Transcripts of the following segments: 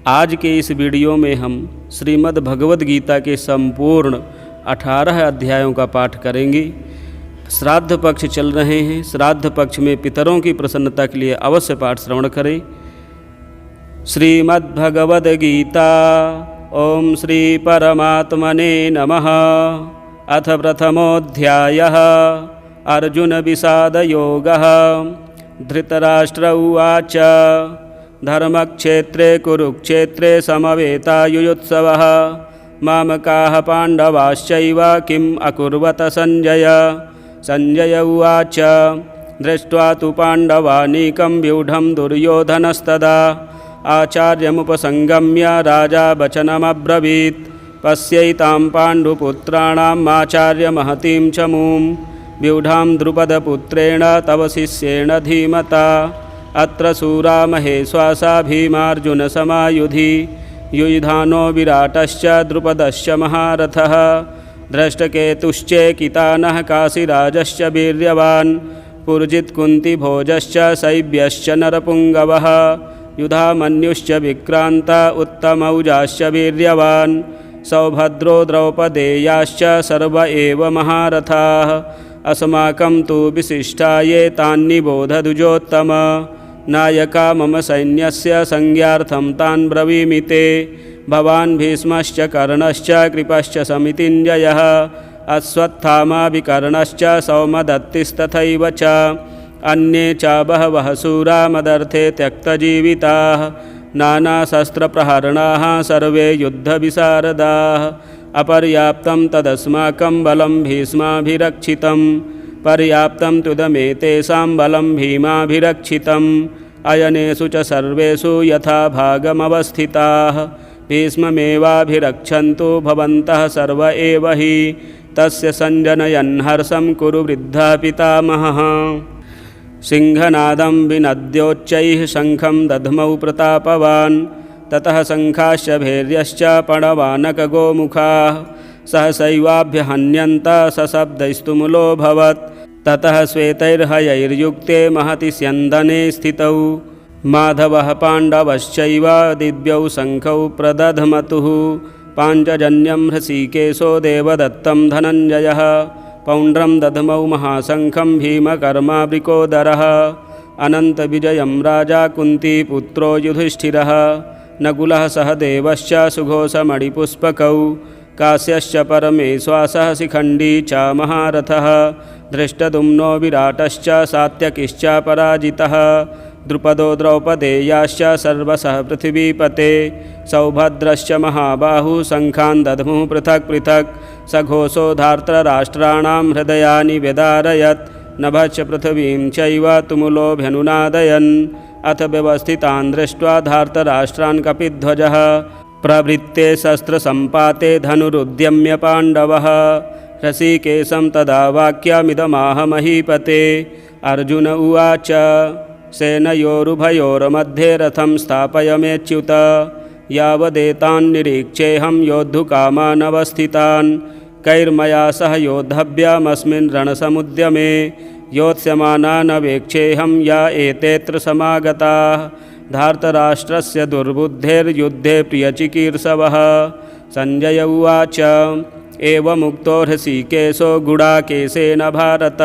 आज के इस वीडियो में हम श्रीमद् भगवद गीता के संपूर्ण 18 अध्यायों का पाठ करेंगे। श्राद्ध पक्ष चल रहे हैं। श्राद्ध पक्ष में पितरों की प्रसन्नता के लिए अवश्य पाठ श्रवण करें। श्रीमद् भगवद गीता। ओम श्री परमात्मने नमः। अथ प्रथमोऽध्यायः अर्जुन विषाद योगः। धृतराष्ट्र उवाच धर्मक्षेत्रे कुरुक्षेत्रे समवेतायुयुत्सवः मामकाः पाण्डवाश्चैव किम् अकुर्वत संजय। संजय उवाच दृष्ट्वा तु पाण्डवानीकं व्यूढं दुर्योधनस्तदा आचार्यमुपसंगम्य राजा वचनमब्रवीत् पश्यैतां पाण्डुपुत्राणाम् आचार्यमहतीं च मूं व्यूढां द्रुपदपुत्रेण तव शिष्येण धीमता अत्र शूरा महेश्वासा भीमार्जुनसमायुधि युयुधानो विराटश्च द्रुपदश्च महारथः दृष्टकेतुश्चेकितानः काशीराजश्च वीर्यवान् पुरुजित्कुन्तिभोजश्च शैब्यश्च नरपुङ्गवः युधामन्युश्च विक्रान्त उत्तमौजाश्च वीर्यवान् सौभद्रो द्रौपदेयाश्च सर्व एव महारथाः अस्माकं तु विशिष्टा ये तान्निबोधदुजोत्तम नायका मम सैन्यस्य संज्ञार्थं तान् ब्रवीमि ते। भवान् भीष्मश्च कर्णश्च कृपश्च समितिञ्जयः अश्वत्थामा विकर्णश्च सौमदत्तिस्तथैव च अन्ये च बहवः शूरा मदर्थे त्यक्तजीविताः नानाशस्त्रप्रहरणाः सर्वे युद्धविशारदाः अपर्याप्तं तदस्माकं बलं भीष्माभिरक्षितं पर्याप्तं तुदमेतेषां बलं भीमाभिरक्षितम् अयनेषु च सर्वेषु यथा भागमवस्थिताः भीष्ममेवाभिरक्षन्तु भवन्तः सर्व एव हि तस्य संजनयन् हर्षं कुरु वृद्धः पितामहः। सिंहनादं विनद्योच्चैः शङ्खं दध्मौ प्रतापवान् ततः शङ्खाश्च भैर्यश्च पणवानकगोमुखाः सहसैवाभ्यहन्यन्त सशब्दैस्तुमुलोऽभवत् ततः श्वेतैर्हयैर्युक्ते महति स्यन्दने स्थितौ माधवः पाण्डवश्चैव दिव्यौ शङ्खौ प्रदध्मतुः पाञ्चजन्यं हृषीकेशो देवदत्तं धनञ्जयः पौण्ड्रं दध्मौ महाशङ्खं भीमकर्मावृकोदरः अनन्तविजयं राजा कुन्तीपुत्रो युधिष्ठिरः नकुलः सहदेवश्च सुघोषमणिपुष्पकौ काश्यश्च परमेश्वासः शिखण्डी च महारथः धृष्टद्युम्नो विराटश्च सात्यकिश्च पराजितः द्रुपदो द्रौपदेयाश्च सर्वशः पृथिवीपते सौभद्रश्च महाबाहुः शङ्खान् दध्मुः पृथक् पृथक् सघोषो धार्तराष्ट्राणां हृदयानि व्यदारयत् नभश्च पृथिवीं चैव तुमुलोऽभ्यनुनादयन् अथ व्यवस्थितान् दृष्ट्वा धार्तराष्ट्रान् कपिध्वजः प्रवृत्ते शस्त्रसम्पाते धनुरुद्यम्य पाण्डवः हृषीकेशं तदा वाक्यमिदमाह महीपते। अर्जुन उवाच सेनयोरुभयोर्मध्ये रथं स्थापयमेच्युत यावदेतान् निरीक्षेऽहं योद्धुकामानवस्थितान् कैर्मया सह योद्धव्यमस्मिन् रणसमुद्यमे योत्स्यमानान् अवेक्षेऽहं या एतेऽत्र समागताः धार्तराष्ट्रस्य दुर्बुद्धेर्युद्धे प्रियचिकीर्षवः। संजय उवाच एवमुक्तो हृषीकेशो गुडाकेशेन भारत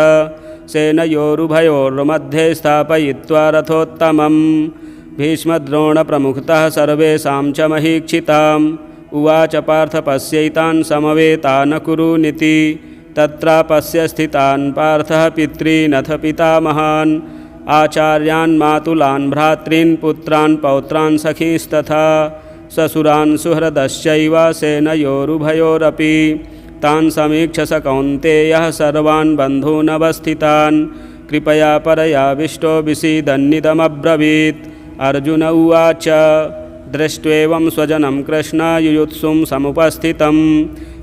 सेनयोरुभयोर्मध्ये स्थापयित्वा रथोत्तमं भीष्मद्रोणप्रमुखतः सर्वेषां च महीक्षिताम् उवाच पार्थ पश्यैतान् समवेतान् कुरुनिति तत्रापश्य स्थितान् पार्थः पितॄनथ पितामहान् आचार्यान् मातुलान् भ्रातॄन् पुत्रान् पौत्रान् सखीस्तथा ससुरान् सुहृदश्चैव सेनयोरुभयोरपि तान् समीक्ष्य स कौन्तेयः सर्वान् बन्धूनवस्थितान् कृपया परयाविष्टो विषीदन्निदमब्रवीत्। अर्जुन उवाच दृष्ट्वेवं स्वजनं कृष्ण युयुत्सुं समुपस्थितं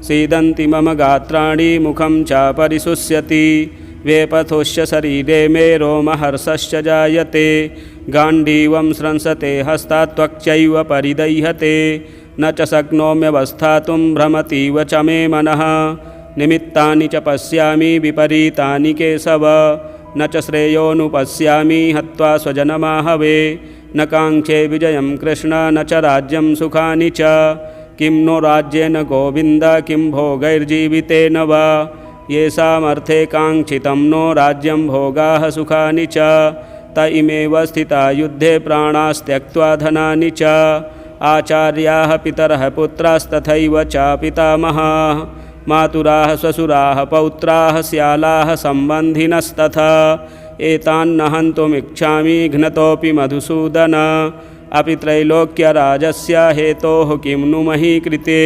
सीदन्ति मम गात्राणि मुखं च परिशुष्यति वेपथुश्च शरीरे मे रोमहर्षश्च जायते गाण्डीवं स्रंसते हस्तात् त्वक्चैव परिदह्यते न च शक्नोम्यवस्थातुं भ्रमतीव च मे मनः निमित्तानि च पश्यामि विपरीतानि केशव न च श्रेयोनुपश्यामि हत्वा स्वजनमाहवे न काङ्क्षे विजयं कृष्ण न च राज्यं सुखानि च किं नो राज्येन गोविन्द किं भोगैर्जीवितेन वा येषामर्थे काङ्क्षितं नो राज्यं भोगाः सुखानि च त इमेव स्थिता युद्धे प्राणास्त्यक्त्वा धनानि च आचार्याः पितरः पुत्रास्तथैव च पितामहाः मातुराः स्वसुराः पौत्राः स्यालाः सम्बन्धिनस्तथा एतान्न हन्तुमिच्छामि घ्नतोऽपि मधुसूदन अपि त्रैलोक्यराजस्य हेतोः किं नु मही कृते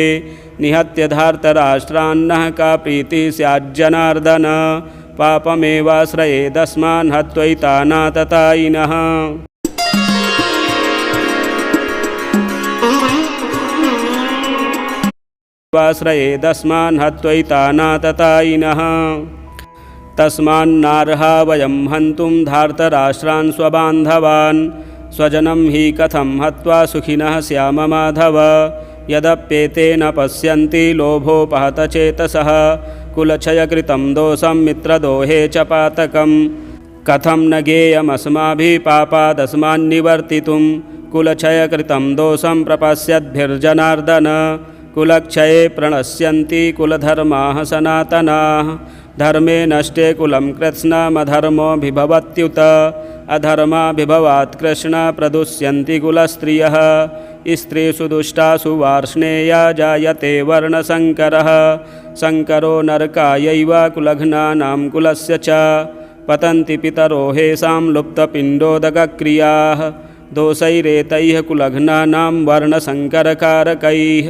निहत्य धार्तराष्ट्रान्नः का प्रीतिः स्याज्जनार्दन पापमेवाश्रयेदस्मान् हत्वैतानाततायिनः वाश्रयेदस्मान् हत्वैतानाततायिनः तस्मान्नार्हा वयं हन्तुं धार्तराष्ट्रान् स्वबान्धवान् स्वजनं हि कथं हत्वा सुखिनः स्याम माधव यदप्येतेन पश्यन्ति लोभोपहतचेतसः कुलक्षयकृतं दोषं मित्रदोहे च पातकं कथं न गेयमस्माभिः पापादस्मान्निवर्तितुं कुलक्षयकृतं दोषं प्रपश्यद्भिर्जनार्दन कुलक्षये प्रणश्यन्ति कुलधर्माः सनातनाः धर्मे नष्टे कुलं कृत्स्नमधर्मोऽभिभवत्युत अधर्माभिभवात् कृष्ण प्रदुष्यन्ति कुलस्त्रियः स्त्रीषु दुष्टासु वार्ष्णेया जायते वर्णशङ्करः शङ्करो नरकायैव कुलघ्नानां कुलस्य च पतन्ति पितरो हेषां लुप्तपिण्डोदकक्रियाः दोषैरेतैः कुलघ्नानां वर्णशङ्करकारकैः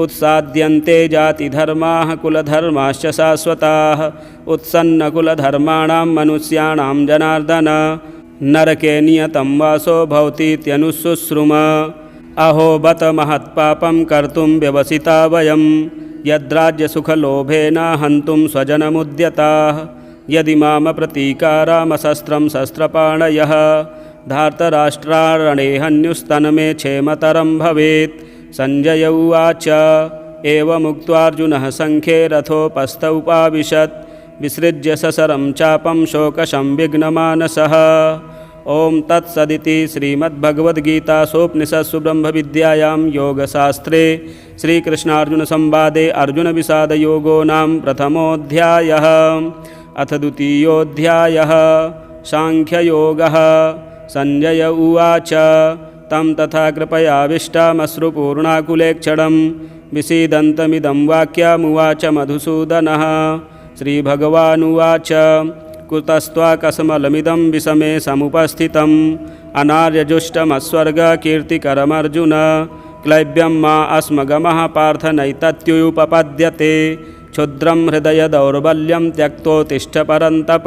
उत्साद्यन्ते जातिधर्माः कुलधर्माश्च शाश्वताः उत्सन्नकुलधर्माणां मनुष्याणां जनार्दन नरके नियतं वासो भवतीत्यनुशुश्रुम अहो बत महत्पापं कर्तुं व्यवसिता वयं यद्राज्यसुखलोभेन हन्तुं स्वजनमुद्यताः यदि माम प्रतीकारामशस्त्रं शस्त्रपाणयः धार्तराष्ट्रारणे हन्युस्तनमे क्षेमतरं भवेत् संजय उवाच एवमुक्त्वार्जुनः सङ्ख्ये रथोपस्थ उपाविशत् विसृज्य ससरं चापं शोकसंविघ्नमानसः ॐ तत्सदिति श्रीमद्भगवद्गीतासूपनिषत्सु ब्रह्मविद्यायां योगशास्त्रे श्रीकृष्णार्जुनसंवादे अर्जुनविषादयोगो नाम प्रथमोऽध्यायः अथ द्वितीयोऽध्यायः सांख्ययोगः संजय उवाच तं तथा कृपयाविष्टामश्रुपूर्णाकुलेक्षणं विसीदन्तमिदं वाक्यमुवाच मधुसूदनः श्रीभगवानुवाच कुतस्त्वाकस्मलमिदं विषमे समुपस्थितम् अनार्यजुष्टमस्वर्गकीर्तिकरमर्जुन क्लैब्यं मा अस्मगमः पार्थ नैतत्युपपद्यते क्षुद्रं हृदय दौर्बल्यं त्यक्तोत्तिष्ठ परन्तप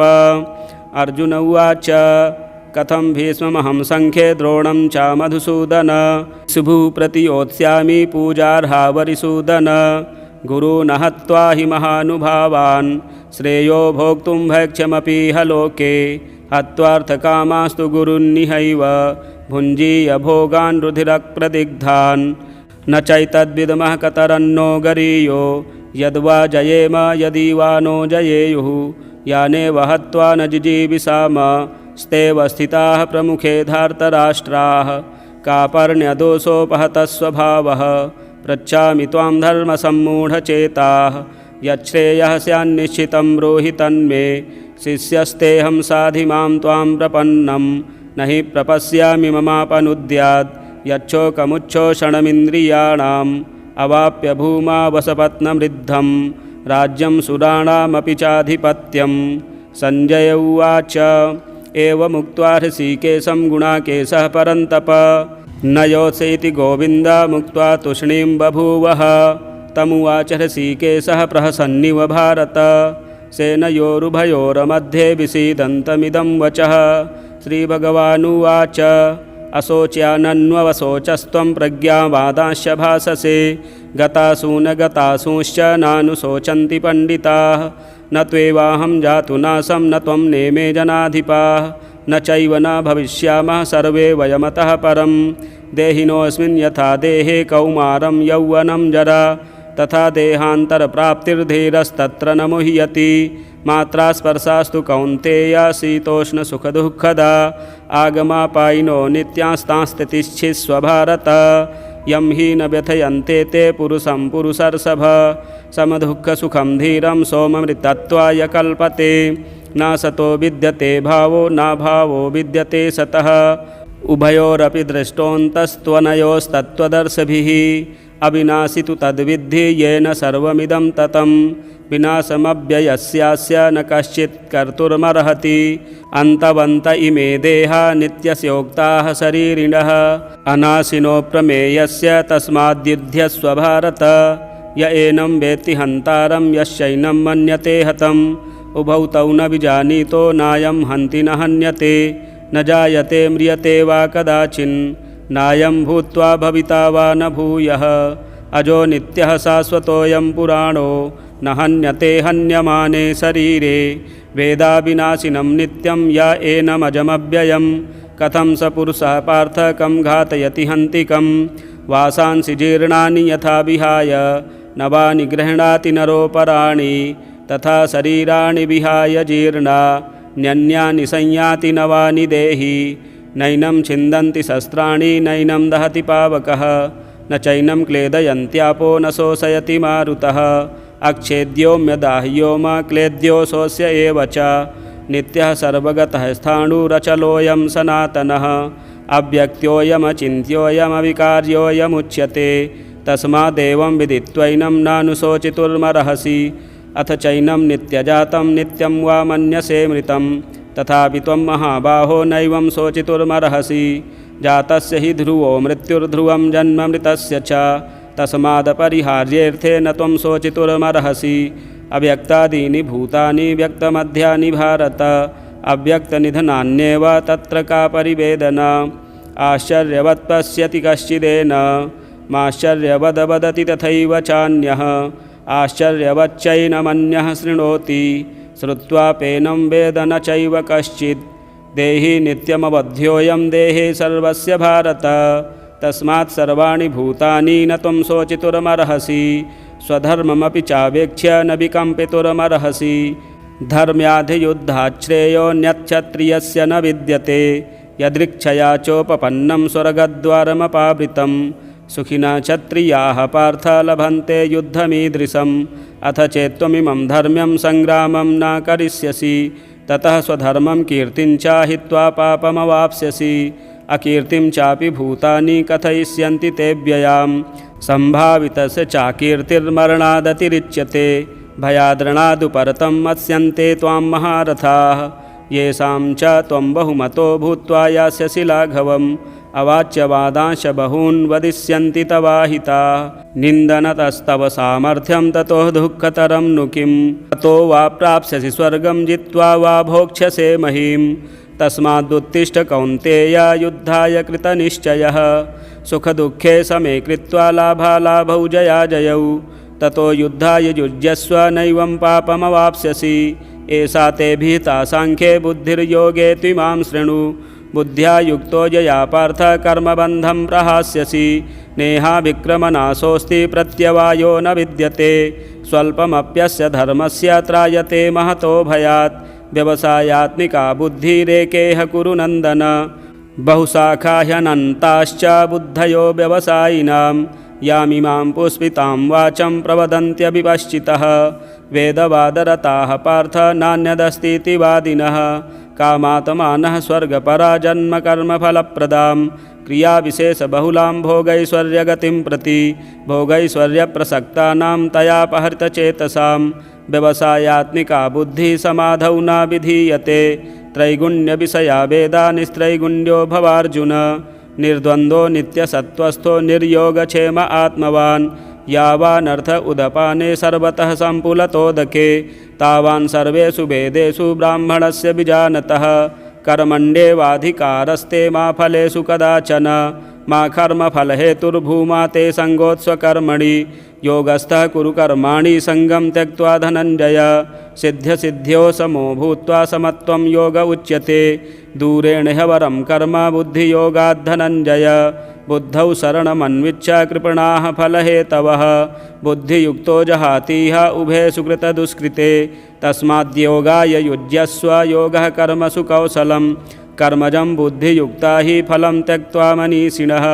अर्जुन उवाच कथं भीष्ममहं सङ्ख्ये द्रोणं च मधुसूदन शुभु प्रतियोत्स्यामि पूजार्हावरिसूदन गुरून् हत्वा हि महानुभावान् श्रेयो भोक्तुं भैक्ष्यमपीह लोके हत्वार्थकामास्तु गुरुन्निहैव भुञ्जीय भोगान् रुधिरप्रदिग्धान् न चैतद्विद्मः कतरन्नो गरीयो यद्वा जयेम यदि वा नो जयेयुः यानेव हत्वा न जिजीविषाम स्तेव स्थिताः प्रमुखे धार्तराष्ट्राः कार्पण्यदोषोपहतः स्वभावः पृच्छामि त्वां धर्मसम्मूढचेताः यच्छ्रेयः स्यान्निश्चितं ब्रूहि तन्मे शिष्यस्तेऽहं साधि मां त्वां प्रपन्नं न हि प्रपश्यामि ममापनुद्यात् यच्छोकमुच्छोषणमिन्द्रियाणाम् अवाप्य भूमा वसपत्नमृद्धं राज्यं सुराणामपि चाधिपत्यं संजय उवाच एवमुक्त्वा हृषीकेशं गुणाकेशः परन्तप न योत्सेति गोविन्दमुक्त्वा तूष्णीं बभूवः तमुवाच हृषीकेशः प्रहसन्निव भारत सेनयोरुभयोर्मध्ये विसीदन्तमिदं वचः श्रीभगवानुवाच अशोच्यानन्ववशोचस्त्वं प्रज्ञावादांश्च भाससे गतासु न गतासूंश्च नानुशोचन्ति पण्डिताः न त्वेवाहं जातु नासं न त्वं नेमे जनाधिपाः न चैव न भविष्यामः सर्वे वयमतः परं देहिनोऽस्मिन् यथा देहे कौमारं यौवनं जरा तथा देहान्तरप्राप्तिर्धीरस्तत्र न मुह्यति मात्रा स्पर्शास्तु कौन्तेय शीतोष्णसुखदुःखदा आगमापायिनो नित्यास्तांस्तितिच्छिस्व भारत यं हि न व्यथयन्ते ते पुरुषं पुरुषर्षभ समदुःखसुखं धीरं सोममृतत्वाय कल्पते न सतो विद्यते भावो न भावो विद्यते सतः उभयोरपि दृष्टोऽन्तस्त्वनयोस्तत्त्वदर्शिभिः अविनाशि तु तद्विद्धि येन सर्वमिदं ततं विनाशमव्ययस्यास्य न कश्चित् कर्तुमर्हति अन्तवन्त इमे देहा नित्यस्योक्ताः शरीरिणः अनाशिनो प्रमेयस्य तस्माद्युध्यस्व भारत य एनं वेत्ति हन्तारं यश्चैनं मन्यते हतम् उभौ तौ न विजानीतो नायं हन्ति न हन्यते न जायते म्रियते वा कदाचिन् नायं भूत्वा भविता वा न भूयः अजो नित्यः शाश्वतोऽयं पुराणो न हन्यते हन्यमाने शरीरे वेदाविनाशिनं नित्यं य एनमजमव्ययं कथं स पुरुषः पार्थ कं घातयति हन्तिकं वासांसि जीर्णानि यथा विहाय नवानि गृह्णाति नरोपराणि तथा शरीराणि विहाय जीर्णा न्यन्यानि संयाति नवानि देहि नैनं छिन्दन्ति शस्त्राणि नैनं दहति पावकः न चैनं क्लेदयन्त्यापो न शोषयति मारुतः अक्षेद्योम्यदाह्यो मा क्लेद्यो शोष्य एव च नित्यः सर्वगतः स्थाणुरचलोऽयं सनातनः अव्यक्त्योऽयमचिन्त्योऽयमविकार्योऽयमुच्यते तस्मादेवं विदित्वैनं नानुशोचितुर्मर्हसि अथ चैनं नित्यजातं नित्यं वा मन्यसे मृतं तथापि त्वं महाबाहो नैवं शोचितुर्मर्हसि जातस्य हि ध्रुवो मृत्युर्ध्रुवं जन्म मृतस्य च तस्मादपरिहार्येऽर्थे न त्वं शोचितुर्मर्हसि अव्यक्तादीनि भूतानि व्यक्तमध्यानि भारत अव्यक्तनिधनान्येव तत्र का परिवेदना आश्चर्यवत् पश्यति कश्चिदेन माश्चर्यवद वदति तथैव चान्यः आश्चर्यवच्चैनमन्यः शृणोति श्रुत्वापेनं वेद न चैव कश्चित् देहि नित्यमबध्योऽयं देहे सर्वस्य भारत तस्मात् सर्वाणि भूतानि न त्वं शोचितुर्मर्हसि स्वधर्ममपि चावेक्ष्य न विकम्पितुर्मर्हसि धर्म्याधियुद्धाच्छ्रेयोऽन्यक्षत्रियस्य न विद्यते यदृच्छया चोपपन्नं स्वर्गद्वारमपावृतं सुखिनः क्षत्रियाः पार्थ लभन्ते युद्धमीदृशम् अथ चेत्त्वमिमं धर्म्यं संग्रामं न करिष्यसि ततः स्वधर्मं कीर्तिं च हित्वा पापमवाप्स्यसि अकीर्तिं चापि भूतानि कथयिष्यन्ति ते व्ययां सम्भावितस्य चाकीर्तिर्मरणादतिरिच्यते भयाद्रणादुपरतं मत्स्यन्ते त्वां महारथाः येषां च त्वं बहुमतो भूत्वा यास्यसि लाघवम् अवाच्यवादांश बहून् वदिष्यन्ति तवाहिताः निन्दनतस्तव सामर्थ्यं ततो दुःखतरं नु किं ततो वा प्राप्स्यसि स्वर्गं जित्वा वा भोक्ष्यसे महीम् तस्मादुत्तिष्ठ कौन्तेय युद्धाय कृतनिश्चयः सुखदुःखे समे कृत्वा लाभालाभौ जयाजयौ ततो युद्धाय युज्यस्व नैवं पापमवाप्स्यसि एषा ते भीता सांख्ये बुद्धिर्योगे त्विमां शृणु बुद्ध्या युक्तो यया पार्थ कर्मबन्धं प्रहास्यसि नेहाभिक्रमनाशोऽस्ति प्रत्यवायो न विद्यते स्वल्पमप्यस्य धर्मस्य त्रायते महतो भयात् व्यवसायात्मिका बुद्धिरेकेह कुरु नन्दन बहुशाखा ह्यनन्ताश्च बुद्धयो व्यवसायिनां यामिमां पुष्पितां वाचं प्रवदन्त्यविपश्चितः वेदवादरताः पार्थ नान्यदस्तीति वादिनः कामात्मानः स्वर्गपराजन्मकर्मफलप्रदां क्रियाविशेषबहुलां भोगैश्वर्यगतिं प्रति भोगैश्वर्यप्रसक्तानां तयापहृतचेतसां व्यवसायात्मिका बुद्धिः समाधौ न विधीयते त्रैगुण्यविषया वेदा निस्त्रैगुण्यो भवार्जुन निर्द्वन्द्वो नित्यसत्त्वस्थो निर्योगक्षेम आत्मवान् यावानर्थ उदपाने सर्वतः सम्पुलतोदके तावान् सर्वेषु वेदेषु ब्राह्मणस्य विजानतः कर्मण्येवाधिकारस्ते मा फलेषु कदाचन मा कर्मफलहेतुर्भूमा ते सङ्गोत्स्वकर्मणि योगस्थः कुरु कर्माणि सङ्गं त्यक्त्वा धनञ्जय सिद्ध्यसिद्ध्यो समो भूत्वा समत्वं योग उच्यते दूरेण ह्यवरं कर्म बुद्धियोगाद्धनञ्जय बुद्धौ शरणमन्विच्य कृपणाः फलहेतवः बुद्धियुक्तो जहातीह उभे सुकृतदुष्कृते तस्माद्योगाय युज्यस्व योगः कर्मसु कौशलं कर्मजं बुद्धियुक्ता हि फलं त्यक्त्वा मनीषिणः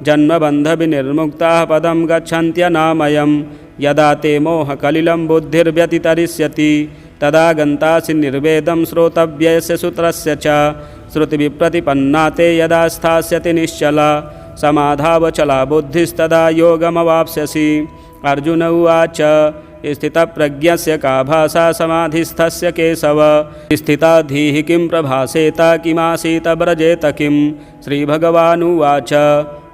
जन्मबन्धविनिर्मुक्ताः पदं गच्छन्त्यनामयम् यदा ते मोहकलिलं बुद्धिर्व्यतितरिष्यति तदा गन्तासि निर्वेदं श्रोतव्यस्य सूत्रस्य च श्रुतिविप्रतिपन्ना ते यदा स्थास्यति निश्चला समाधावचला बुद्धिस्तदा योगमवाप्स्यसि। अर्जुन उवाच स्थितप्रज्ञस्य का भाषा समाधिस्थस्य केशव स्थिता धीः किं प्रभासेत किमासीत व्रजेत किं। श्रीभगवानुवाच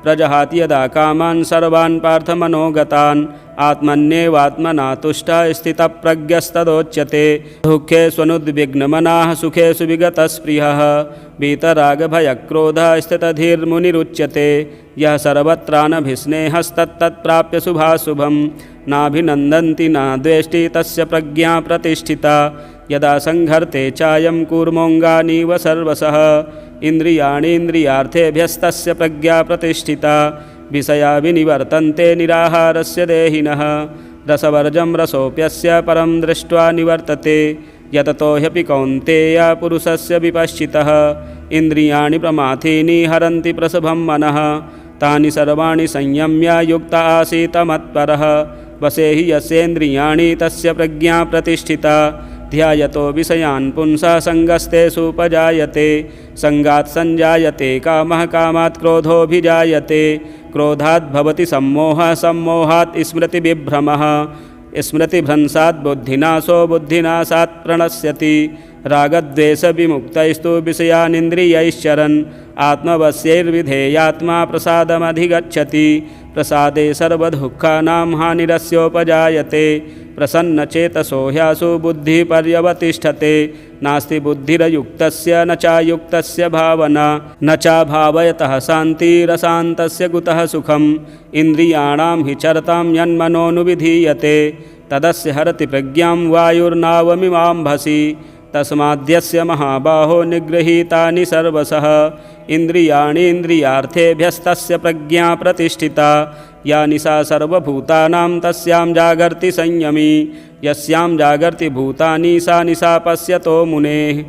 प्रजहाति यदा कामान् सर्वान् पार्थमनोगतान् आत्मन्येवात्मना तुष्टः स्थितप्रज्ञस्तदोच्यते। दुःखे स्वनुद्विग्नमनाः सुखेषु विगतस्पृहः वीतरागभयक्रोधः स्थितधीर्मुनिरुच्यते। यः सर्वत्रानभिस्नेहस्तत्तत्प्राप्य शुभाशुभं नाभिनन्दन्ति न द्वेष्टि तस्य प्रज्ञा प्रतिष्ठिता। यदा संघर्ते चायं कूर्मोऽङ्गानीव सर्वशः इन्द्रियाणीन्द्रियार्थेभ्यस्तस्य प्रज्ञा प्रतिष्ठिता। विषया विनिवर्तन्ते निराहारस्य देहिनः रसवर्जं रसोऽप्यस्य परं दृष्ट्वा निवर्तते। यततो ह्यपि कौन्तेय पुरुषस्य विपश्चितः इन्द्रियाणि प्रमाथीनि हरन्ति प्रसभं मनः तानि सर्वाणि संयम्य युक्त आसीत मत्परः वसे हि यस्येन्द्रियाणि तस्य प्रज्ञा प्रतिष्ठिता। ध्यायतो विषयान् पुंसः सङ्गस्तेषुपजायते सङ्गात् सञ्जायते कामः कामात् क्रोधोऽभिजायते क्रोधात् भवति सम्मोहः सम्मोहात् स्मृतिविभ्रमः स्मृतिभ्रंशात् बुद्धिनाशो बुद्धिनाशात् प्रणश्यति। रागद्वेषविमुक्तैस्तु विषयानिन्द्रियैश्चरन् आत्मवश्यैर्विधेयात्मा प्रसादमधिगच्छति। प्रसादे सर्वदुःखानां हानिरस्योपजायते प्रसन्नचेतसो ह्यासु बुद्धिः पर्यवतिष्ठते। नास्ति बुद्धिरयुक्तस्य न चायुक्तस्य भावना न चाभावयतः शान्तिरशान्तस्य कुतः सुखम्। इन्द्रियाणां हि चरतां यन्मनोनुविधीयते तदस्य हरति प्रज्ञां वायुर्नावमिवाम्भसि। तस्माद्यस्य महाबाहो निगृहीतानि सर्वशः इन्द्रियाणि इन्द्रियार्थेभ्यस्तस्य प्रज्ञा प्रतिष्ठिता। या निशा सर्वभूतानां तस्यां जागर्ति संयमी यस्यां जागर्ति भूतानि सा निशा पश्यतो मुनेः।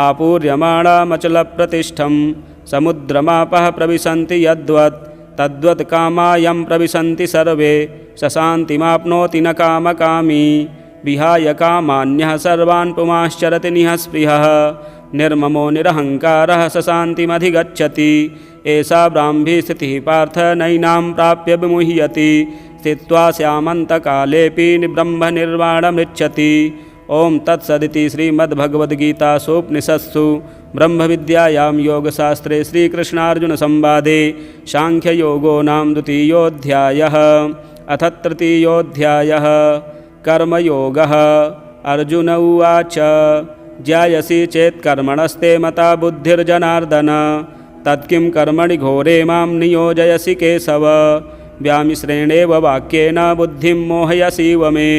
आपूर्यमाणामचलप्रतिष्ठं समुद्रमापः प्रविशन्ति यद्वत् तद्वत् कामायं प्रविशन्ति सर्वे सशान्तिमाप्नोति न कामकामी। विहाय कामान्यः सर्वान् पुमाश्चरति निःस्पृहः निर्ममो निरहङ्कारः सशान्तिमधिगच्छति। एषा ब्राह्मी स्थितिः पार्थ नैनां प्राप्य विमुह्यति स्थित्वा स्यामन्तकालेऽपि ब्रह्मनिर्वाणमृच्छति। ओं तत्सदिति श्रीमद्भगवद्गीतासूपनिषत्सु ब्रह्मविद्यायां योगशास्त्रे श्रीकृष्णार्जुनसंवादे सांख्ययोगो नाम द्वितीयोऽध्यायः। अथ तृतीयोऽध्यायः कर्मयोगः। अर्जुन उवाच ज्यायसि चेत् कर्मणस्ते मता बुद्धिर्जनार्दन तत्किं कर्मणि घोरे मां नियोजयसि केशव। व्यामिश्रेणेव वाक्येन बुद्धिं मोहयसीव मे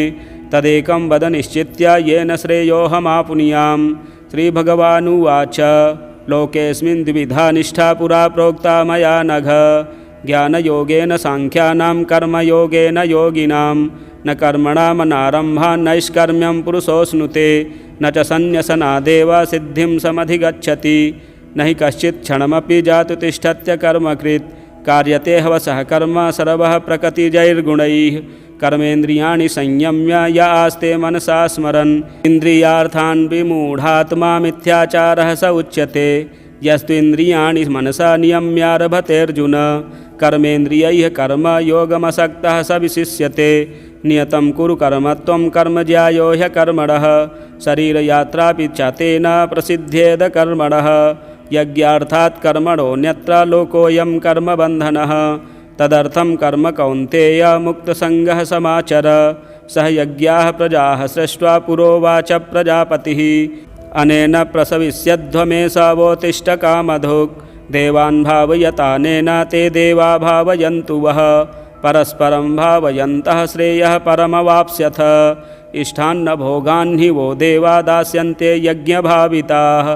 तदेकं वद निश्चित्य येन श्रेयोऽहमाप्नुयाम्। श्रीभगवानुवाच लोकेऽस्मिन् द्विविधा निष्ठा पुरा प्रोक्ता मया नघ ज्ञानयोगेन साङ्ख्यानां कर्मयोगेन योगिनां न कर्मणामनारम्भा नैष्कर्म्यं पुरुषोऽश्नुते न च सन्न्यसनादेव सिद्धिं समधिगच्छति। न हि कश्चित् क्षणमपि जातु तिष्ठत्य कर्मकृत् कार्यते हवसः कर्म सर्वः प्रकृतिजैर्गुणैः। कर्मेन्द्रियाणि संयम्य य आस्ते मनसा स्मरन् इन्द्रियार्थान् विमूढात्मा मिथ्याचारः स उच्यते। यस्तु इन्द्रियाणि मनसा नियम्यारभतेऽर्जुन कर्मेन्द्रियैः कर्म योगमसक्तः स विशिष्यते। नियतं कुरु कर्म त्वं कर्म ज्यायो ह्यकर्मणः शरीरयात्रापि च तेन प्रसिद्ध्येद कर्मणः। यज्ञार्थात् कर्मणोऽन्यत्र लोकोऽयं कर्मबन्धनः तदर्थं कर्म कौन्तेय मुक्तसङ्गः समाचर। सह यज्ञाः प्रजाः सृष्ट्वा पुरोवाच प्रजापतिः अनेन प्रसविष्यध्वमेषावोत्तिष्ठ कामधुक् देवान् भावयतानेन ते देवा भावयन्तु वः परस्परं भावयन्तः श्रेयः परमवाप्स्यथ। इष्टान्न भोगान् हि वो देवा दास्यन्ते यज्ञभाविताः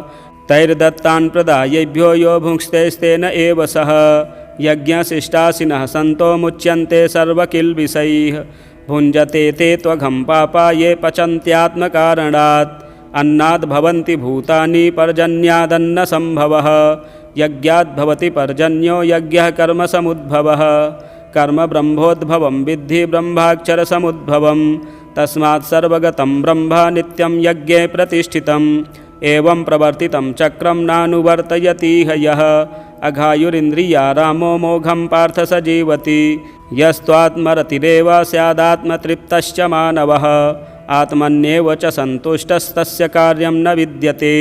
तैर्दत्तान् प्रदायेभ्यो यो भुङ्क्तेस्तेन एव सः यज्ञशिष्टासिनः सन्तो मुच्यन्ते सर्वकिल्बिषैः भुञ्जते ते त्वघं पापा ये पचन्त्यात्मकारणात् अन्नाद् भवन्ति भूतानि पर्जन्यादन्नसम्भवः यज्ञाद् भवति पर्जन्यो यज्ञः कर्मसमुद्भवः कर्म ब्रह्मोद्भवं विद्धि ब्रह्माक्षरसमुद्भवं तस्मात् सर्वगतं ब्रह्म नित्यं यज्ञे प्रतिष्ठितम् एवं प्रवर्तितं चक्रं नानुवर्तयतीह यः अघायुरिन्द्रियारामो मोघं पार्थ स जीवति यस्त्वात्मरतिरेव स्यादात्मतृप्तश्च मानवः आत्मन्येव च सन्तुष्टस्तस्य कार्यं न विद्यते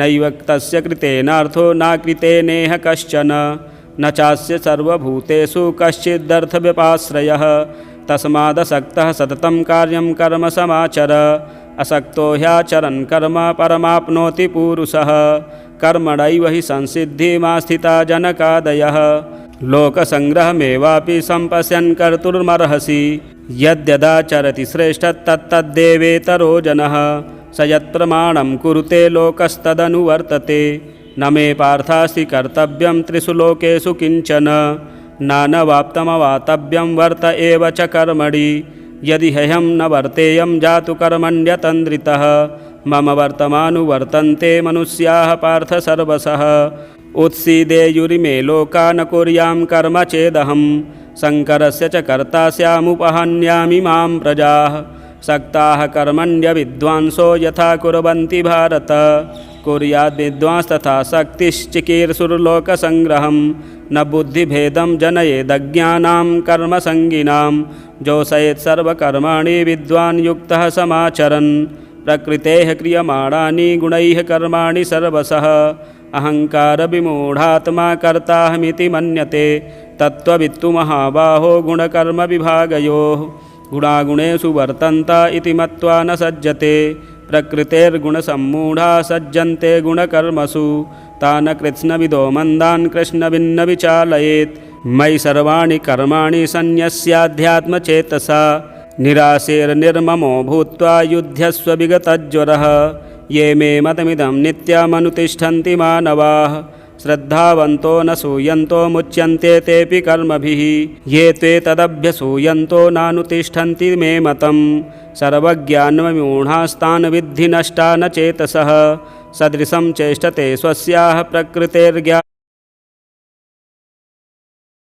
नैव तस्य कृतेनार्थो नाकृतेनेह कश्चन न चास्य सर्वभूतेषु कश्चिदर्थव्यपाश्रयः तस्मादसक्तः सततं कार्यं कर्म समाचर असक्तो ह्याचरन् कर्म परमाप्नोति पुरुषः कर्मणैव हि संसिद्धिमास्थिता जनकादयः लोकसंग्रहमेवापि सम्पश्यन् कर्तुर्मर्हसि यद्यदाचरति श्रेष्ठस्तत्तद्देवेतरो जनः स यत्प्रमाणं कुरुते लोकस्तदनुवर्तते न मे पार्थास्ति कर्तव्यं त्रिषु लोकेषु किञ्चन नानवाप्तमवातव्यं वर्त एव च कर्मणि यदि ह्यहं न वर्तेयं जातु कर्मण्यतन्द्रितः मम वर्तमानुवर्तन्ते मनुष्याः पार्थ सर्वशः उत्सीदेयुरिमे लोका न कुर्यां कर्म चेदहं शङ्करस्य च कर्ता स्यामुपहन्यामि मां प्रजाः सक्ताः कर्मण्यविद्वांसो यथा कुर्वन्ति भारत कुर्याद्विद्वांस्तथा शक्तिश्चिकीर्षुर्लोकसङ्ग्रहं न बुद्धिभेदं जनयेदज्ञानां कर्मसङ्गिनां जोषयेत् सर्वकर्माणि विद्वान् युक्तः समाचरन् प्रकृतेः क्रियमाणानि गुणैः कर्माणि सर्वशः अहङ्कारविमूढात्मा कर्ताहमिति मन्यते तत्त्ववित्तु महाबाहो गुणकर्मविभागयोः गुणागुणेषु वर्तन्त इति मत्वा न सज्जते प्रकृतेर्गुणसम्मूढा सज्जन्ते गुणकर्मसु तान् कृत्स्नविदो मन्दान् कृष्णभिन्न विचालयेत् मयि सर्वाणि कर्माणि सन्न्यस्याध्यात्मचेतसा निराशेर्निर्ममो भूत्वा युध्यस्व विगतज्वरः ये मे मतमिदं नित्यमनुतिष्ठन्ति मानवाः श्रद्धावन्तो न सूयन्तो मुच्यन्ते तेऽपि कर्मभिः ये ते तदभ्यसूयन्तो नानुतिष्ठन्ति मे मतं सर्वज्ञानविमूढास्तान् विद्धि नष्टा न चेतसः सदृशं चेष्टते स्वस्याः प्रकृतेर्ज्ञा